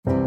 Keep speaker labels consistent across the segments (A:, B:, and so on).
A: Halo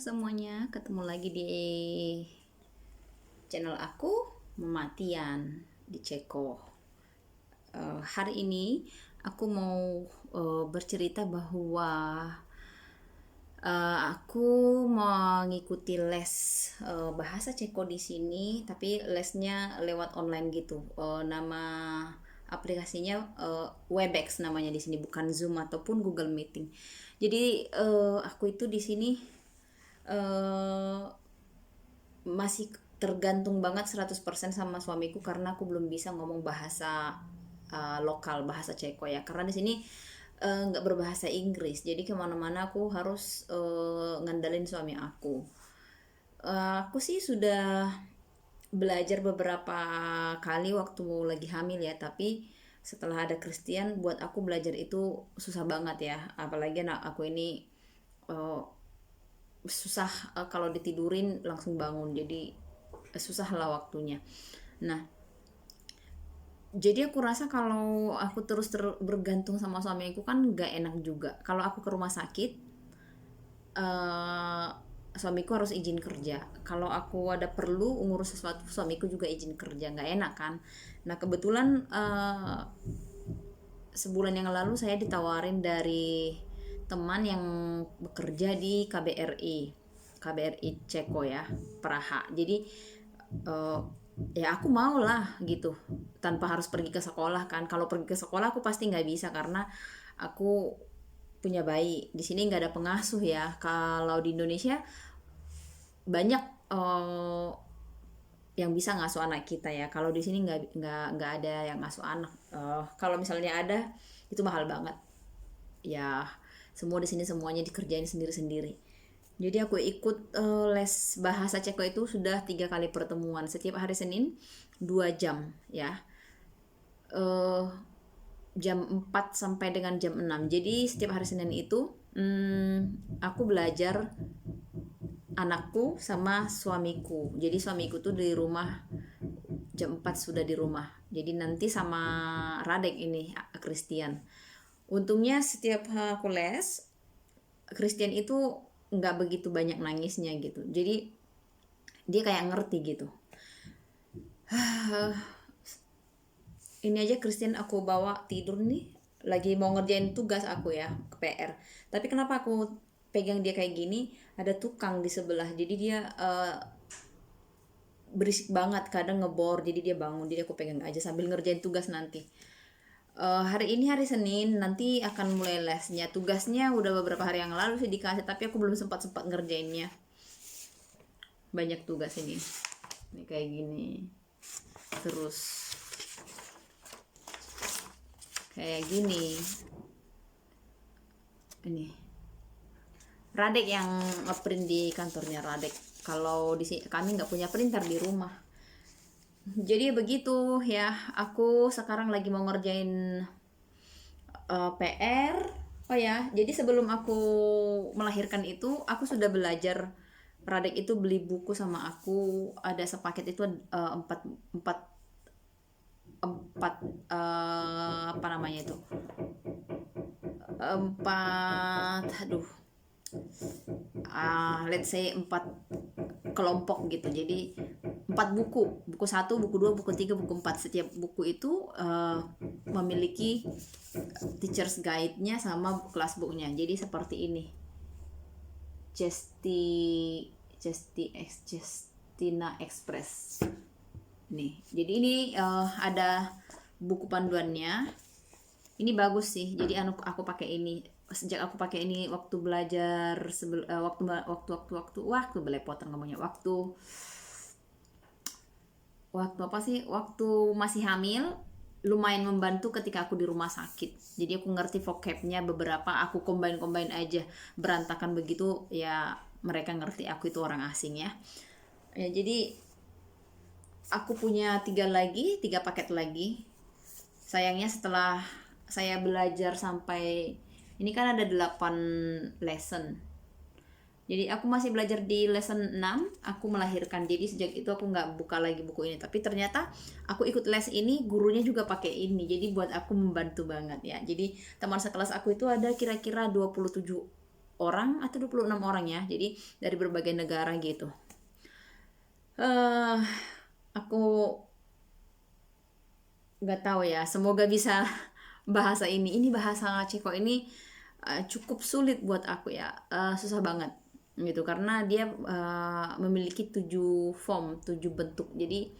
A: semuanya, ketemu lagi di channel aku, Mematian di Ceko. Hari ini aku mau bercerita bahwa aku mengikuti les bahasa Ceko di sini, tapi lesnya lewat online gitu. Nama aplikasinya Webex namanya di sini, bukan Zoom ataupun Google Meeting. Jadi aku itu di sini eh, masih tergantung banget 100% sama suamiku karena aku belum bisa ngomong bahasa lokal, bahasa Ceko ya, karena di sini nggak berbahasa Inggris, jadi kemana-mana aku harus ngandalin suami aku. Aku sih sudah belajar beberapa kali waktu lagi hamil ya, tapi setelah ada Christian buat aku belajar itu susah banget ya, apalagi anak aku ini eh, susah, kalau ditidurin langsung bangun, jadi susah lah waktunya. Nah, jadi aku rasa kalau aku terus bergantung sama suamiku kan gak enak juga. Kalau aku ke rumah sakit, eh, suamiku harus izin kerja. Kalau aku ada perlu ngurus sesuatu, suamiku juga izin kerja, nggak enak kan. Nah kebetulan sebulan yang lalu saya ditawarin dari teman yang bekerja di KBRI Ceko ya, Praha. Jadi eh, ya aku mau lah gitu, tanpa harus pergi ke sekolah kan. Kalau pergi ke sekolah aku pasti nggak bisa karena aku punya bayi di sini, nggak ada pengasuh ya. Kalau di Indonesia banyak yang bisa ngasuh anak kita ya. Kalau di sini nggak ada yang ngasuh anak. Kalau misalnya ada itu mahal banget ya. Semua di sini semuanya dikerjain sendiri-sendiri. Jadi aku ikut les bahasa Ceko itu sudah 3 kali pertemuan setiap hari Senin 2 jam ya. eh jam 4 sampai dengan jam 6. Jadi setiap hari Senin itu aku belajar anakku sama suamiku. Jadi suamiku tuh di rumah jam 4 sudah di rumah. Jadi nanti sama Radek ini Christian. Untungnya setiap aku les Christian itu nggak begitu banyak nangisnya gitu. Jadi dia kayak ngerti gitu. Ini aja Christian aku bawa tidur nih, lagi mau ngerjain tugas aku ya, ke PR. Tapi kenapa aku pegang dia kayak gini, ada tukang di sebelah, jadi dia berisik banget, kadang ngebor, jadi dia bangun, jadi aku pegang aja sambil ngerjain tugas nanti. Hari ini hari Senin, nanti akan mulai lesnya. Tugasnya udah beberapa hari yang lalu sih dikasih, tapi aku belum sempat ngerjainnya. Banyak tugas ini kayak gini, terus kayak gini. Ini Radek yang ngeprint di kantornya Radek. Kalau di sini kami nggak punya printer di rumah. Jadi begitu ya. Aku sekarang lagi mau ngerjain PR. Oh ya, jadi sebelum aku melahirkan itu, aku sudah belajar. Radek itu beli buku sama aku. Ada sepaket itu empat empat empat apa namanya itu? Empat, aduh, let's say 4 kelompok gitu. Jadi 4 buku, buku 1, buku 2, buku 3, buku 4. Setiap buku itu memiliki teacher's guide-nya sama kelas booknya. Jadi seperti ini, Justina Express nih. Jadi ini ada buku panduannya. Ini bagus sih, jadi aku pakai ini sejak aku pakai ini waktu belajar waktu belepotan ngomongnya, waktu apa sih, waktu masih hamil, lumayan membantu ketika aku di rumah sakit. Jadi aku ngerti vocabnya beberapa, aku combine aja, berantakan begitu ya, mereka ngerti aku itu orang asing ya. Ya jadi aku punya 3 paket lagi. Sayangnya setelah saya belajar sampai ini kan ada 8 lesson. Jadi aku masih belajar di lesson 6, aku melahirkan. Jadi sejak itu aku nggak buka lagi buku ini. Tapi ternyata aku ikut les ini, gurunya juga pakai ini. Jadi buat aku membantu banget ya. Jadi teman sekelas aku itu ada kira-kira 27 orang atau 26 orang ya. Jadi dari berbagai negara gitu. eh aku nggak tahu ya, semoga bisa bahasa ini bahasa Ceko ini cukup sulit buat aku ya, susah banget gitu karena dia memiliki 7 form, 7 bentuk. Jadi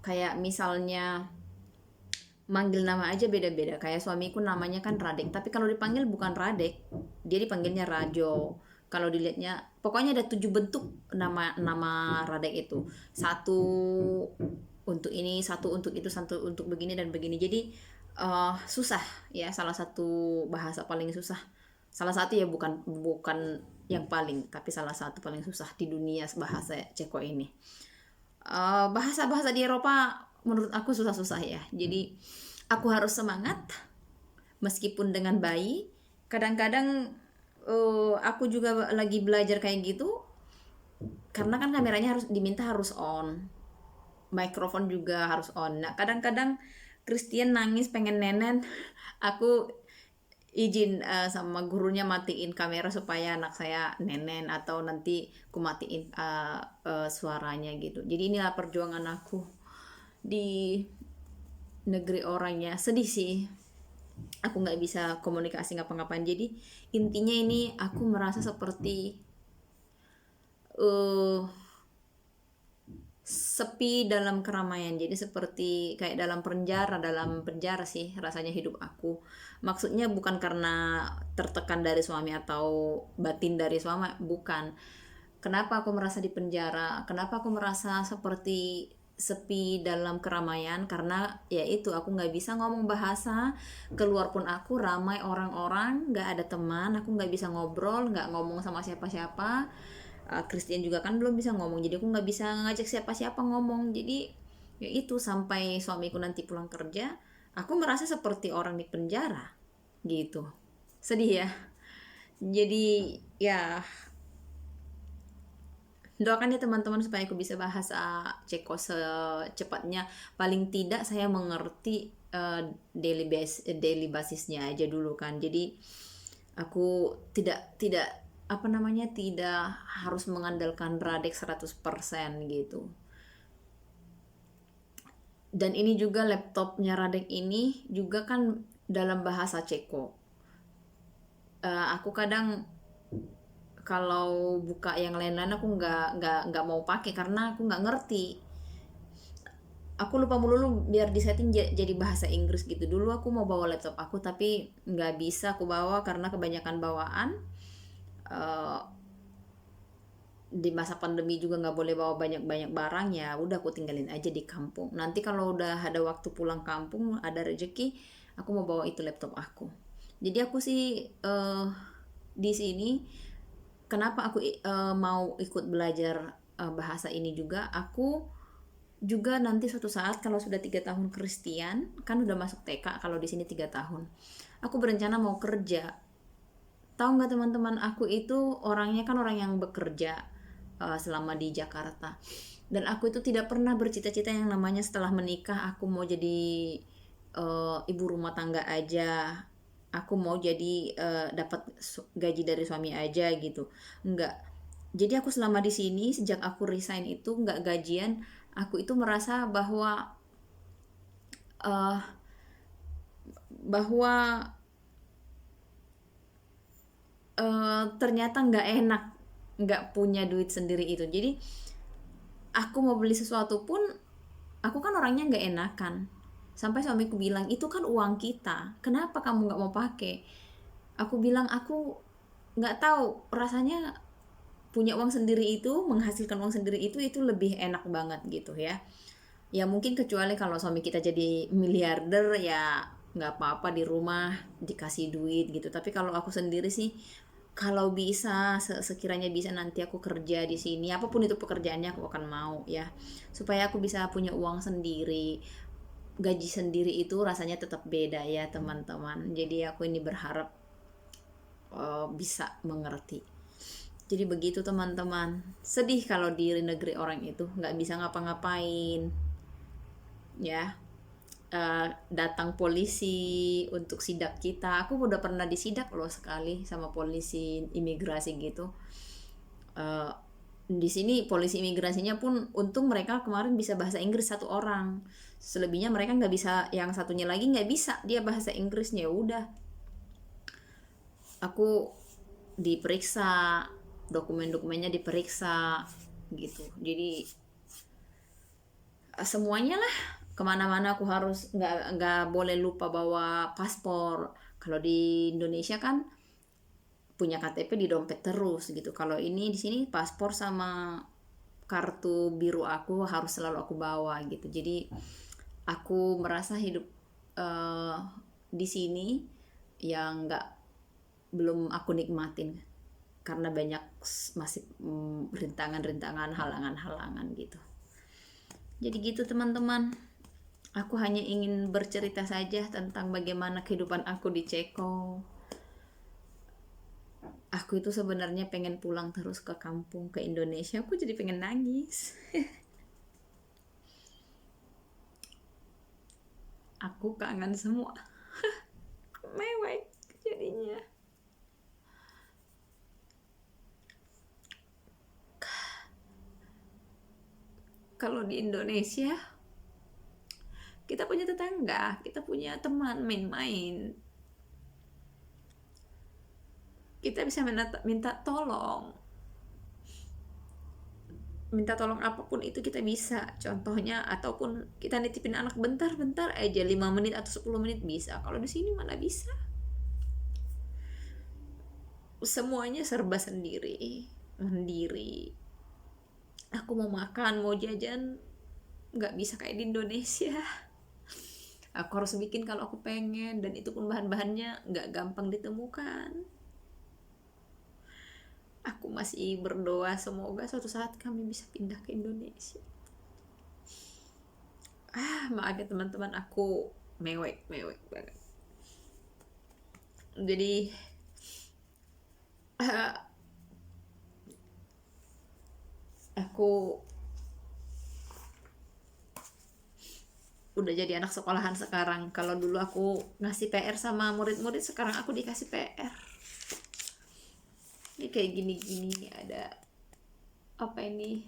A: kayak misalnya manggil nama aja beda-beda. Kayak suamiku namanya kan Radek, tapi kalau dipanggil bukan Radek, dia dipanggilnya Rajo. Kalau dilihatnya pokoknya ada 7 bentuk nama nama Radek itu. Satu untuk ini, satu untuk itu, satu untuk begini dan begini. Jadi susah ya, salah satu bahasa paling susah. Salah satu ya, bukan bukan yang paling, tapi salah satu paling susah di dunia bahasa Ceko ini. Bahasa-bahasa di Eropa menurut aku susah-susah ya. Jadi aku harus semangat meskipun dengan bayi. Kadang-kadang aku juga lagi belajar kayak gitu karena kan kameranya harus on, mikrofon juga harus on. Nah kadang-kadang Christian nangis pengen nenen, aku izin sama gurunya matiin kamera supaya anak saya nenen, atau nanti aku matiin suaranya gitu. Jadi inilah perjuangan aku di negeri orangnya. Sedih sih, aku nggak bisa komunikasi ngapa-ngapain. Jadi intinya ini aku merasa seperti uh, sepi dalam keramaian. Jadi seperti kayak dalam penjara sih rasanya hidup aku. Maksudnya bukan karena tertekan dari suami atau batin dari suami, bukan. Kenapa aku merasa di penjara? Kenapa aku merasa seperti sepi dalam keramaian? Karena ya itu, aku nggak bisa ngomong bahasa, keluar pun aku ramai orang-orang, nggak ada teman, aku nggak bisa ngobrol, nggak ngomong sama siapa-siapa. Christian juga kan belum bisa ngomong, jadi aku nggak bisa ngajak siapa-siapa ngomong. Jadi ya itu, sampai suamiku nanti pulang kerja aku merasa seperti orang di penjara gitu. Sedih ya. Jadi ya doakan ya teman-teman supaya aku bisa bahasa Ceko secepatnya. Paling tidak saya mengerti daily basisnya aja dulu kan. Jadi aku tidak tidak apa namanya, tidak harus mengandalkan Radek 100% gitu. Dan ini juga laptopnya Radek ini juga kan dalam bahasa Ceko. Aku kadang kalau buka yang lain-lain aku nggak mau pakai karena aku nggak ngerti. Aku lupa mulu biar disetting jadi bahasa Inggris gitu. Dulu aku mau bawa laptop aku tapi nggak bisa aku bawa karena kebanyakan bawaan. Di masa pandemi juga nggak boleh bawa banyak-banyak barang, ya udah aku tinggalin aja di kampung. Nanti kalau udah ada waktu pulang kampung, ada rezeki, aku mau bawa itu laptop aku. Jadi aku sih di sini kenapa aku mau ikut belajar bahasa ini juga. Aku juga nanti suatu saat kalau sudah 3 tahun Kristen, kan udah masuk TK, kalau di sini 3 tahun, aku berencana mau kerja. Tahu nggak teman-teman, aku itu orangnya kan orang yang bekerja selama di Jakarta, dan aku itu tidak pernah bercita-cita yang namanya setelah menikah aku mau jadi ibu rumah tangga aja, aku mau jadi dapat gaji dari suami aja gitu. Enggak. Jadi aku selama di sini sejak aku resign itu nggak gajian, aku itu merasa bahwa uh, bahwa ternyata nggak enak nggak punya duit sendiri itu. Jadi aku mau beli sesuatu pun aku kan orangnya nggak enakan, sampai suamiku bilang itu kan uang kita, kenapa kamu nggak mau pakai. Aku bilang aku nggak tahu rasanya punya uang sendiri itu, menghasilkan uang sendiri itu lebih enak banget gitu ya. Ya mungkin kecuali kalau suami kita jadi miliarder ya nggak apa-apa, di rumah dikasih duit gitu. Tapi kalau aku sendiri sih, kalau bisa sekiranya bisa nanti aku kerja di sini, apapun itu pekerjaannya aku akan mau ya, supaya aku bisa punya uang sendiri, gaji sendiri. Itu rasanya tetap beda ya teman-teman. Jadi aku ini berharap bisa mengerti. Jadi begitu teman-teman. Sedih kalau di negeri orang itu nggak bisa ngapa-ngapain, ya. Datang polisi untuk sidak kita. Aku udah pernah disidak loh sekali sama polisi imigrasi gitu. Eh, di sini polisi imigrasinya pun untung mereka kemarin bisa bahasa Inggris satu orang. Selebihnya mereka nggak bisa, yang satunya lagi nggak bisa dia bahasa Inggrisnya. Ya udah, aku diperiksa, dokumen-dokumennya diperiksa gitu. Jadi semuanya lah, kemana-mana aku harus nggak boleh lupa bawa paspor. Kalau di Indonesia kan punya KTP di dompet terus gitu. Kalau ini di sini paspor sama kartu biru aku harus selalu aku bawa gitu. Jadi aku merasa hidup eh, di sini yang nggak belum aku nikmatin karena banyak masih rintangan-rintangan, halangan-halangan gitu. Jadi gitu teman-teman. Aku hanya ingin bercerita saja tentang bagaimana kehidupan aku di Ceko. Aku itu sebenarnya pengen pulang terus ke kampung, ke Indonesia. Aku jadi pengen nangis. Aku kangen semua. Mewek jadinya. Kalau di Indonesia, kita punya tetangga, kita punya teman main-main. Kita bisa minta tolong. Minta tolong apapun itu kita bisa. Contohnya, ataupun kita nitipin anak bentar-bentar aja 5 menit atau 10 menit bisa. Kalau di sini mana bisa. Semuanya serba sendiri, mandiri. Aku mau makan, mau jajan, nggak bisa kayak di Indonesia. Aku harus bikin kalau aku pengen, dan itu pun bahan-bahannya nggak gampang ditemukan. Aku masih berdoa semoga suatu saat kami bisa pindah ke Indonesia. Maaf ya teman-teman, aku mewek banget. Jadi aku udah jadi anak sekolahan sekarang. Kalau dulu aku ngasih PR sama murid-murid, sekarang aku dikasih PR. Ini kayak gini-gini, ada apa ini,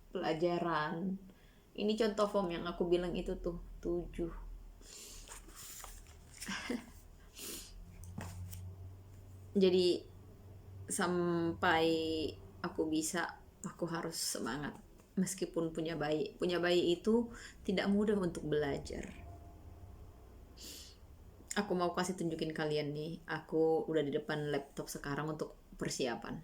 A: pelajaran. Ini contoh form yang aku bilang itu tuh 7. Jadi sampai aku bisa, aku harus semangat. Meskipun punya bayi itu tidak mudah untuk belajar. Aku mau kasih tunjukin kalian nih, aku udah di depan laptop sekarang untuk persiapan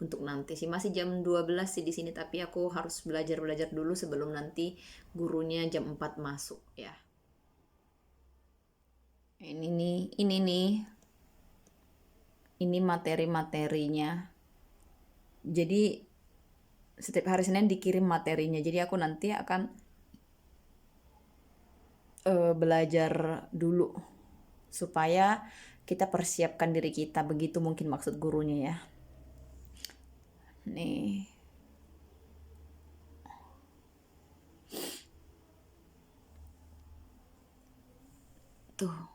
A: untuk nanti sih. Masih jam 12 sih di sini, tapi aku harus belajar dulu sebelum nanti gurunya jam 4 masuk ya. Ini materi-materinya. Jadi setiap hari Senin dikirim materinya. Jadi aku nanti akan belajar dulu supaya kita persiapkan diri kita, begitu mungkin maksud gurunya ya. Nih. Tuh.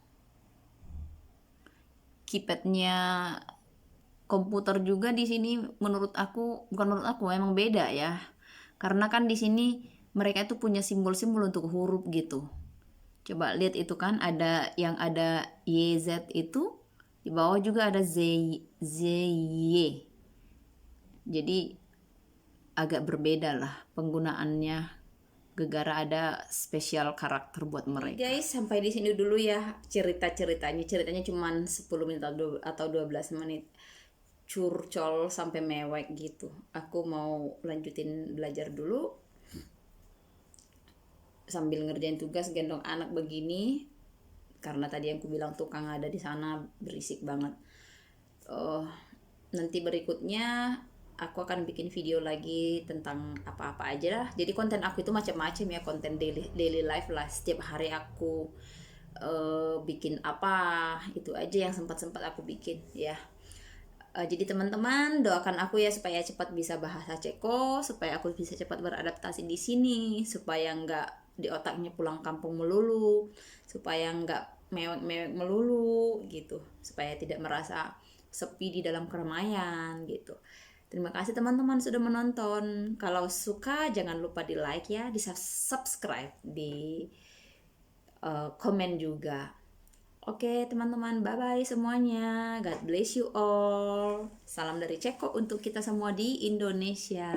A: Keypadnya komputer juga di sini menurut aku, bukan menurut aku, emang beda ya. Karena kan di sini mereka itu punya simbol-simbol untuk huruf gitu. Coba lihat itu kan, ada yang ada YZ itu, di bawah juga ada ZY. Jadi agak berbeda lah penggunaannya, gegara ada spesial karakter buat mereka. Guys, sampai di sini dulu ya ceritanya cuma 10 menit atau 12 menit. Curcol sampai mewek gitu. Aku mau lanjutin belajar dulu sambil ngerjain tugas, gendong anak begini, karena tadi yang aku bilang tukang ada di sana berisik banget. Nanti berikutnya aku akan bikin video lagi tentang apa-apa aja lah. Jadi konten aku itu macam-macam ya, konten daily life lah. Setiap hari aku bikin apa, itu aja yang sempat aku bikin ya. Jadi teman-teman doakan aku ya supaya cepat bisa bahasa Ceko, supaya aku bisa cepat beradaptasi di sini, supaya nggak di otaknya pulang kampung melulu, supaya nggak mewek-mewek melulu gitu, supaya tidak merasa sepi di dalam keramaian gitu. Terima kasih teman-teman sudah menonton. Kalau suka jangan lupa di like ya, di subscribe, di komen juga. Oke teman-teman, bye-bye semuanya. God bless you all. Salam dari Ceko untuk kita semua di Indonesia.